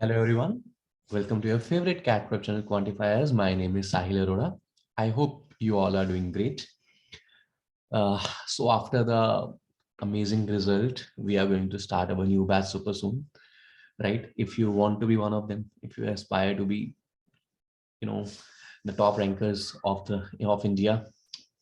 Hello everyone, welcome to your favorite cat web channel Quantifiers. My name is Sahil Arora. I hope you all are doing great. So after the amazing result, we are going to start our new batch super soon, right? If you want to be one of them, if you aspire to be, you know, the top rankers of India,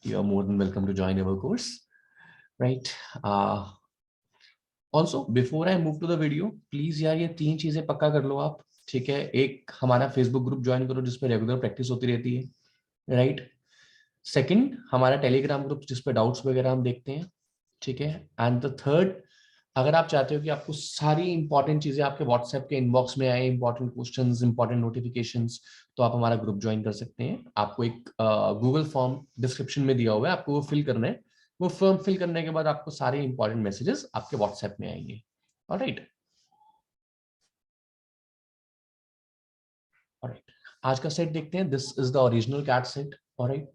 you are more than welcome to join our course, right? Also before I move to the video please यार ये तीन चीजें पक्का कर लो आप, ठीक है। एक, हमारा फेसबुक ग्रुप ज्वाइन करो जिसपे रेगुलर प्रैक्टिस होती रहती है, राइट। सेकंड, हमारा टेलीग्राम ग्रुप जिसपे डाउट्स वगैरह हम देखते हैं, ठीक है। एंड द थर्ड, अगर आप चाहते हो कि आपको सारी इंपॉर्टेंट चीजें आपके व्हाट्सएप के इनबॉक्स में आए, इंपॉर्टेंट क्वेश्चंस, इंपॉर्टेंट नोटिफिकेशंस, तो आप हमारा ग्रुप ज्वाइन कर सकते हैं। आपको एक गूगल फॉर्म डिस्क्रिप्शन में दिया हुआ है, आपको वो फिल करना है। वो फॉर्म फिल करने के बाद आपको सारे इंपॉर्टेंट मैसेजेस आपके व्हाट्सएप में आएंगे। Alright, alright. आज का सेट देखते हैं। This is the original CAT set. Alright,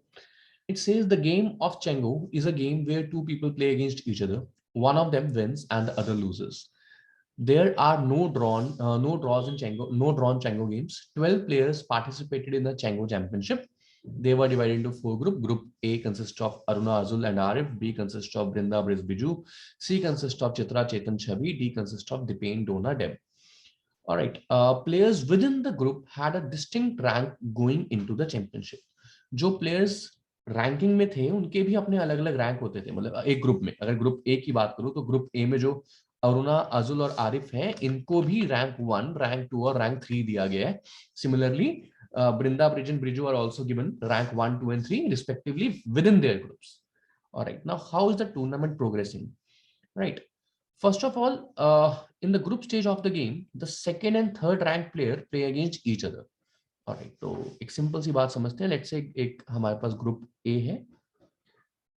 it says the game of Chango is a game where two people play against each other. One of them wins and the other loses. There are no draws in Chango, no drawn Chango games. 12 players participated in the Chango championship. They were divided into four groups. Group A consists of Aruna, Azul, and Arif. B consists of Brinda, Briz, Biju. C consists of Chitra, Chetan, Chabi. D consists of Dipen, Dona, Deb. All right. Players within the group had a distinct rank going into the championship. जो players ranking में थे उनके भी अपने अलग अलग rank होते थे। मतलब एक ग्रुप में, अगर ग्रुप ए की बात करूं तो ग्रुप ए में जो अरुणा, अजुल और आरिफ हैं, इनको भी रैंक 1, रैंक 2 और रैंक 3 दिया गया है। Similarly Brinda, Brij and Briju are also given rank 1, 2 and 3 respectively within their groups. All right, now how is the tournament progressing? Right, first of all, in the group stage of the game, the second and third rank player play against each other. Alright, तो एक simple सी बात समझते हैं। Let's say एक हमारे पास group A है।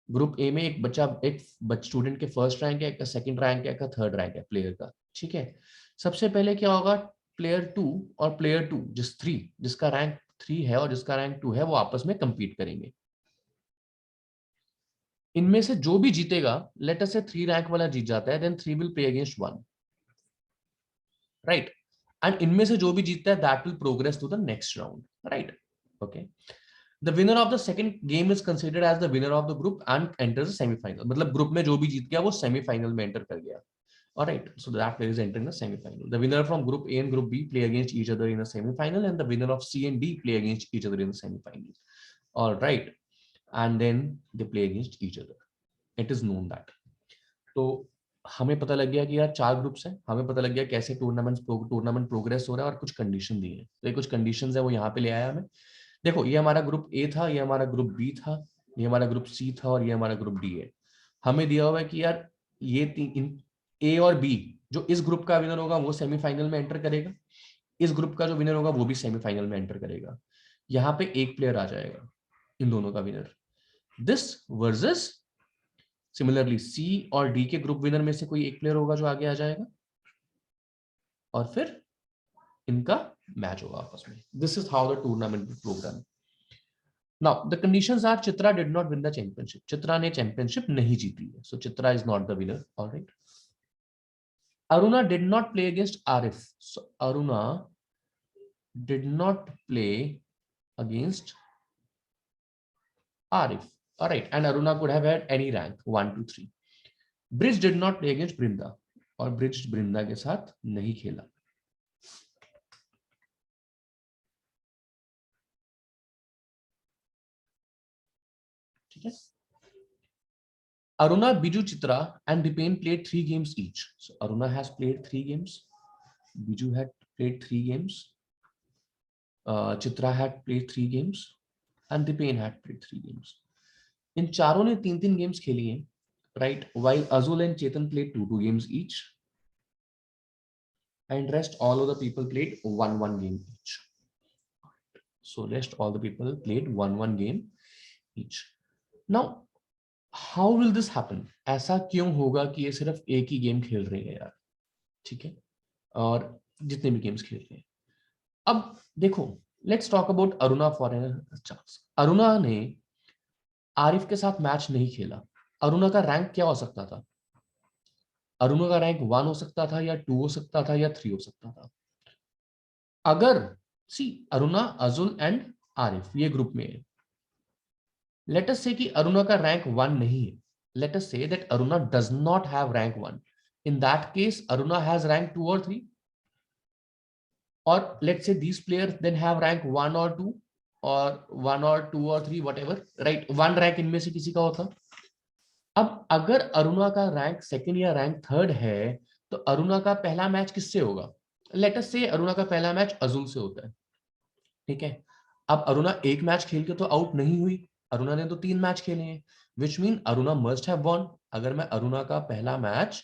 Group A में एक स्टूडेंट के फर्स्ट रैंक है, एक का सेकंड रैंक है, एक का थर्ड रैंक है प्लेयर का, ठीक है। सबसे पहले क्या होगा, प्लेयर 2 और प्लेयर 2 जिसका रैंक 3 है और जिसका रैंक 2 है, वो आपस में कंपीट करेंगे। इनमें से जो भी जीतेगा, लेट अस से 3 रैंक वाला जीत जाता है, then 3 will play against 1, right. And इनमें से जो भी जीतता है, that will progress to the next round, right. Okay, the winner of the second game is considered as the winner of the group and enters the semi-final. मतलब group में जो भी जीत गया वो सेमीफाइनल में एंटर कर गया। Alright, so that player is entering the semi-final. The winner from group A and group B play against each other in the semi-final, and the winner of C and D play against each other in the semi-final. Alright, and then they play against each other. It is known that. तो हमें पता लग गया कि यार 4 groups हैं, हमें पता लग गया कैसे टूर्नामेंट प्रोग्रेस हो रहा है और कुछ कंडीशन दी है। तो ये कुछ कंडीशंस है, वो यहाँ पे ले आया हमें। देखो, ये हमारा ग्रुप ए था, ये हमारा ग्रुप बी था, ये हमारा ग्रुप सी था और ये हमारा ग्रुप डी है। हमें दिया हुआ है कि यार ये तीन, ए और बी, जो इस ग्रुप का विनर होगा वो सेमीफाइनल में एंटर करेगा, इस ग्रुप का जो विनर होगा वो भी सेमीफाइनल में एंटर करेगा। यहाँ पे एक प्लेयर आ जाएगा इन दोनों का winner, this versus similarly C और डी के ग्रुप विनर में से कोई एक प्लेयर होगा जो आगे आ जाएगा, और फिर इनका मैच होगा आपस में। This is how the tournament programme. Now the conditions are Chitra did not win the championship. Chitra ने चैंपियनशिप नहीं जीती है, so Chitra is not the winner. All right. Aruna did not play against Arif. So Aruna did not play against Arif. All right, and Aruna could have had any rank 1 to 3. Brij did not play against Brinda, और Brij Brinda के साथ नहीं खेला। ठीक है। Aruna, Biju, Chitra and Dipen played 3 games each. So Aruna has played 3 games. Biju had played 3 games. Chitra had played 3 games and Dipen had played 3 games. इन चारों ने 3-3 games खेली हैं, right? While Azul and Chetan played 2 games each, and rest all of the people played 1 game each. So rest all the people played 1 game each. Now, how will this happen? ऐसा क्यों होगा कि ये सिर्फ एक ही game खेल रहे हैं यार, ठीक है, और जितने भी गेम्स खेल रहे हैं। अब देखो, let's talk about Aruna for an chance. Aruna ने आरिफ के साथ मैच नहीं खेला। अरुणा का रैंक क्या हो सकता था? अरुणा का रैंक 1 हो सकता था, या 2 हो सकता था, या 3 हो सकता था। अगर सी अरुणा, अजुल एंड आरिफ ये ग्रुप में है, लेट अस से कि अरुणा का रैंक 1 नहीं है, let us say that Aruna does not have rank 1, in that case Aruna has rank 2 और 3, और let's say these players then have rank 1 or 2 or 1 or 2 or 3 whatever, right, one rank इनमें से किसी का होता। अब अगर अरुणा का रैंक सेकंड या रैंक थर्ड है तो अरुणा का पहला मैच किससे होगा? लेट अस से अरुणा का पहला मैच अजुल से होता है, ठीक है। अब अरुणा एक मैच खेल के तो आउट नहीं हुई, अरुणा ने तो 3 मैच खेले हैं, which mean Aruna must have von. अगर मैं अरुणा का पहला मैच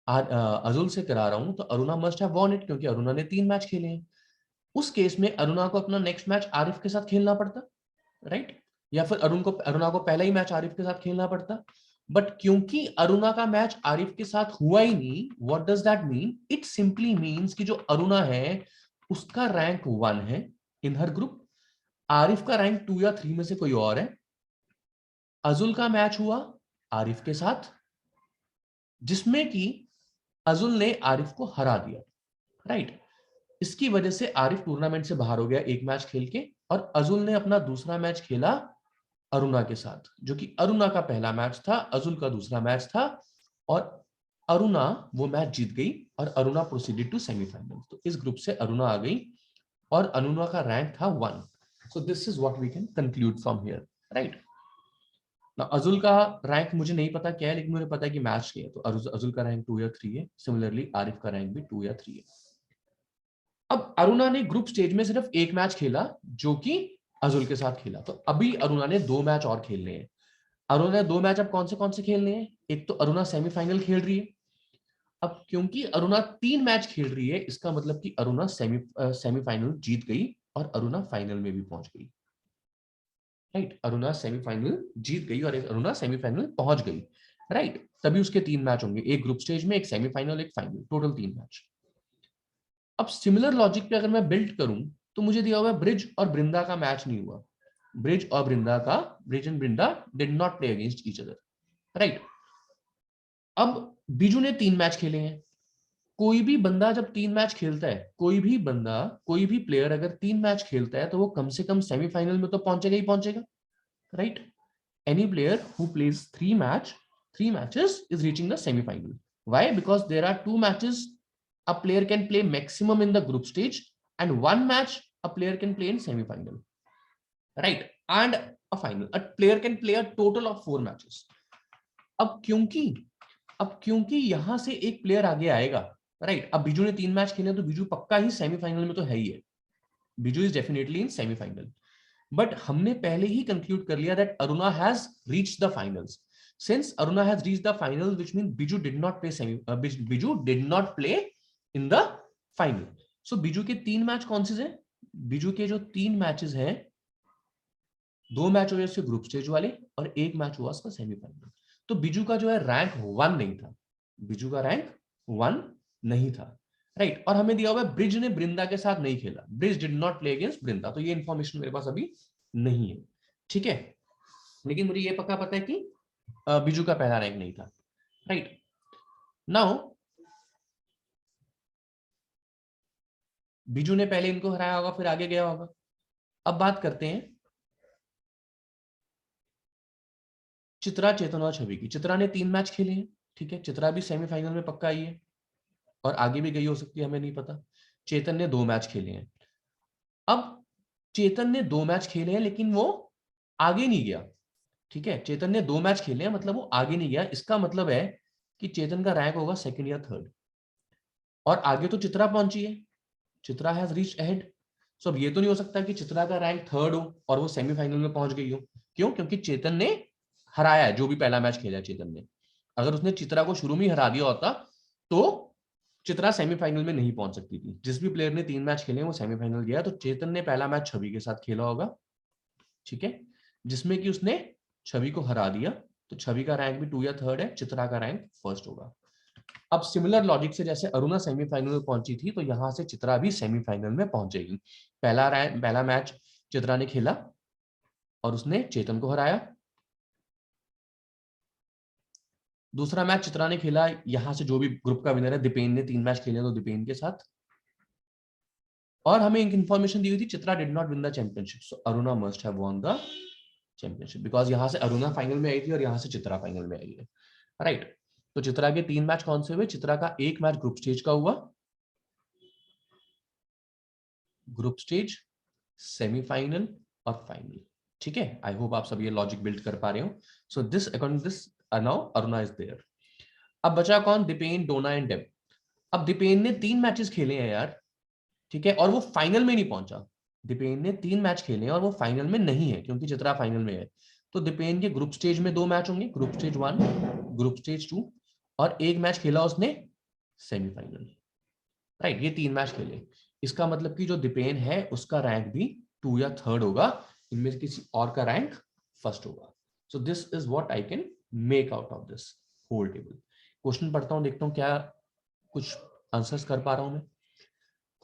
अजुल से करा रहा हूं तो Aruna must have won it, क्योंकि अरुणा ने 3 मैच खेले हैं। उस केस में अरुणा को अपना नेक्स्ट मैच आरिफ के साथ खेलना पड़ता, राइट, या फिर अरुणा को पहला ही मैच आरिफ के साथ खेलना पड़ता। बट क्योंकि अरुणा का मैच आरिफ के साथ हुआ ही नहीं, what does that mean? It simply means कि जो अरुणा है उसका रैंक 1 है इन हर ग्रुप, आरिफ का रैंक 2 या 3 में से कोई और है, अजुल का मैच हुआ आरिफ के साथ जिसमें कि अजुल ने आरिफ को हरा दिया, राइट। इसकी वजह से आरिफ टूर्नामेंट से बाहर हो गया एक मैच खेल के, और अजुल ने अपना दूसरा मैच खेला अरुणा के साथ, जो कि अरुणा का पहला मैच था, अजुल का दूसरा मैच था, और अरुणा वो मैच जीत गई और अरुणा प्रोसीडेड टू सेमीफाइनल। तो इस ग्रुप से अरुणा आ गई और अरुणा का रैंक था 1। So this is what we can conclude from here, right. Ajul का रैंक मुझे नहीं पता क्या है, लेकिन मुझे पता है कि मैच किया, तो अजुल का रैंक 2 या 3 है, सिमिलरली आरिफ का रैंक भी 2 या 3 है। अब अरुणा ने ग्रुप स्टेज में सिर्फ एक मैच खेला जो कि अजुल के साथ खेला, तो अभी अरुणा ने 2 मैच और खेलने हैं। अरुणा ने 2 मैच अब कौन से खेलने हैं? एक तो अरुणा सेमीफाइनल खेल रही है, अब क्योंकि अरुणा 3 मैच खेल रही है इसका मतलब कि अरुणा सेमीफाइनल जीत गई और अरुणा फाइनल में भी पहुंच गई, राइट। अरुणा सेमीफाइनल जीत गई और अरुणा सेमीफाइनल पहुंच गई, राइट। तभी उसके 3 मैच होंगे, एक ग्रुप स्टेज में, एक सेमीफाइनल, एक फाइनल, टोटल 3 मैच। अब सिमिलर लॉजिक पे अगर मैं बिल्ड करूं तो मुझे दिया हुआ है ब्रिज और बृंदा का मैच नहीं हुआ, bridge and Brinda did not play against each other, right. अब बीजू ने 3 मैच खेले हैं, कोई भी बंदा जब 3 मैच खेलता है, कोई भी प्लेयर अगर 3 मैच खेलता है तो वो कम से कम सेमीफाइनल में तो पहुंचेगा ही पहुंचेगा, right. Any player who plays 3 matches is reaching the semi-final. Why? Because there are 2 matches a player can play maximum in the group stage, and 1 match a player can play in semi-final, right? And a final. A player can play a total of 4 matches. अब क्योंकि यहां से एक player आगे आएगा, right. अब बीजू ने 3 match खेले तो बीजू पक्का ही सेमीफाइनल में तो है ही है, Biju is definitely in semifinal. But हमने पहले ही कंक्लूड कर लिया that Aruna has reached the finals. Since Aruna has reached the final, which means Biju did not play Biju did not play in the final. So Biju के 3 match कौन से हैं? Biju के जो 3 मैचेस हैं, 2 मैच हुए उसके ग्रुप स्टेज वाले और एक मैच हुआ उसका सेमीफाइनल। तो Biju का जो है रैंक 1 नहीं था, Biju का रैंक 1 नहीं था, राइट। और हमें दिया हुआ है ब्रिज ने बृंदा के साथ नहीं खेला, bridge did not play against Brinda, तो ये इंफॉर्मेशन मेरे पास अभी नहीं है, ठीक है। लेकिन मुझे ये पक्का पता है कि बीजू का पहला रैंक नहीं था, राइट। नाउ बीजू ने पहले इनको हराया होगा फिर आगे गया होगा। अब बात करते हैं चित्रा, चेतन और छवि की। चित्रा ने 3 मैच खेले हैं, ठीक है, चित्रा भी सेमीफाइनल में पक्का आई है और आगे भी गई हो सकती है, हमें नहीं पता। चेतन ने 2 मैच खेले हैं। अब चेतन ने 2 मैच खेले हैं लेकिन वो आगे नहीं गया, ठीक है। चेतन ने 2 मैच खेले हैं मतलब वो आगे नहीं गया, इसका मतलब है कि चेतन का रैंक होगा सेकंड या थर्ड, और आगे तो चित्रा पहुंची है, चित्रा हैज रीच्ड अहेड। सो अब ये तो नहीं हो सकता कि चित्रा का रैंक थर्ड हो और वो सेमीफाइनल में पहुंच गई हो। क्यों? क्योंकि चेतन ने हराया है जो भी पहला मैच खेला है चेतन ने। अगर उसने चित्रा को शुरू में ही हरा दिया होता तो चित्रा सेमीफाइनल में नहीं पहुंच सकती थी। जिस भी प्लेयर ने 3 मैच खेले वो सेमीफाइनल गया, तो चेतन ने पहला मैच छवि के साथ खेला होगा, ठीक है, जिसमें कि उसने छवि को हरा दिया, तो छवि का रैंक भी 2 या थर्ड है, चित्रा का रैंक फर्स्ट होगा। अब सिमिलर लॉजिक से जैसे अरुणा सेमीफाइनल में पहुंची थी तो यहां से चित्रा भी सेमीफाइनल में पहुंचेगी। पहला मैच चित्रा ने खेला और उसने चेतन को हराया। दूसरा मैच चित्रा ने खेला, यहां से जो भी ग्रुप का विनर है दीपेन ने 3 मैच खेले तो दीपेन के साथ, और हमें एक इंफॉर्मेशन दी हुई थी Chitra did not win the championship, so Aruna must have won the championship because यहां से अरुणा फाइनल में आई थी और यहां से चित्रा फाइनल में आई है, राइट। तो चित्रा के 3 मैच कौन से हुए? चित्रा का एक मैच ग्रुप स्टेज का हुआ, ग्रुप स्टेज, सेमीफाइनल और फाइनल, ठीक है। आई होप आप सब ये लॉजिक बिल्ड कर पा रहे हो। So this according this now Aruna is there. अब बचा कौन? दीपेन, डोना एंड डेब। अब दीपेन ने 3 मैचेस खेले हैं यार, ठीक है, और वो फाइनल में नहीं पहुंचा। दीपेन ने 3 मैच खेले हैं और वो फाइनल में नहीं है क्योंकि चित्रा फाइनल में है। तो दीपेन के ग्रुप स्टेज में 2 मैच होंगे, ग्रुप स्टेज 1, ग्रुप स्टेज 2, और एक मैच खेला उसने सेमीफाइनल, राइट। ये 3 मैच खेले। इसका मतलब कि जो दीपेन है उसका रैंक भी 2 या 3rd होगा, इनमें से किसी और का रैंक 1st होगा। So this is what I can make out of this whole table. Question पढ़ता हूं, देखता हूं क्या कुछ आंसर्स कर पा रहा हूं मैं।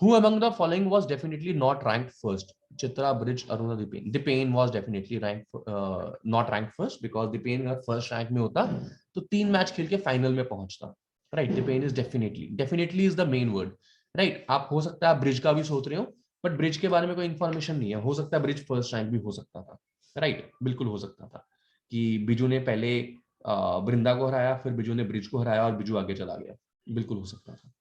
Who among the following was definitely not ranked first? Chitra, Bridge, Aruna, Dipen. Dipen was definitely not ranked first because Dipen अगर first rank में होता तो 3 मैच खेल के फाइनल में पहुंचता, right? Dipen is definitely is the main word, right? आप हो सकता है आप ब्रिज का भी सोच रहे हो, बट ब्रिज के बारे में कोई इन्फॉर्मेशन नहीं है, हो सकता है ब्रिज फर्स्ट रैंक भी हो सकता था, राइट, बिल्कुल हो सकता था कि बिजू ने पहले वृंदा को हराया, फिर बिजू ने ब्रिज को हराया और बिजू आगे चला गया, बिल्कुल हो सकता था।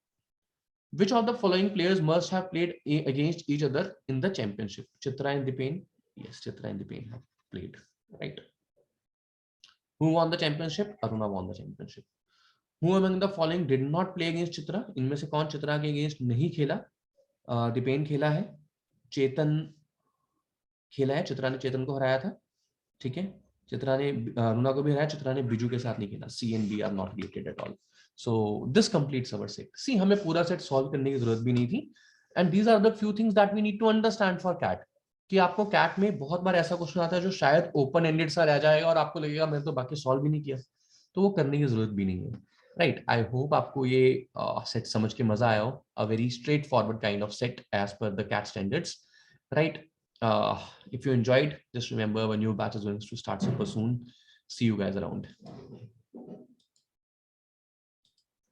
Which of the following players must have played against each other in the championship? Chitra and Dipen. Yes, Chitra and Dipen have played. Right. Who won the championship? Aruna won the championship. Who among the following did not play against Chitra? इनमें से कौन चित्रा के against नहीं खेला? दिपेन खेला है, चेतन खेला है, चित्रा ने चेतन को हराया था, ठीक है। चित्रा ने अरुणा को भी हराया, चित्रा ने बिजू के साथ नहीं खेला। C and B are not related at all. So this completes our set. सी हमें पूरा सेट सॉल्व करने की जरूरत भी नहीं थी, and these are the few things that we need to understand for CAT. कि आपको कैट में बहुत बार ऐसा क्वेश्चन आता है जो शायद ओपन एंडेड सा रह जाएगा और आपको लगेगा मैंने तो बाकी सॉल्व भी नहीं किया, तो वो करने की जरूरत भी नहीं है, राइट। आई होप आपको ये सेट समझ के मजा आया हो। A very straightforward kind of set as per the CAT standards, right. If you enjoyed, just remember our new batch is going to start super soon. See you guys around.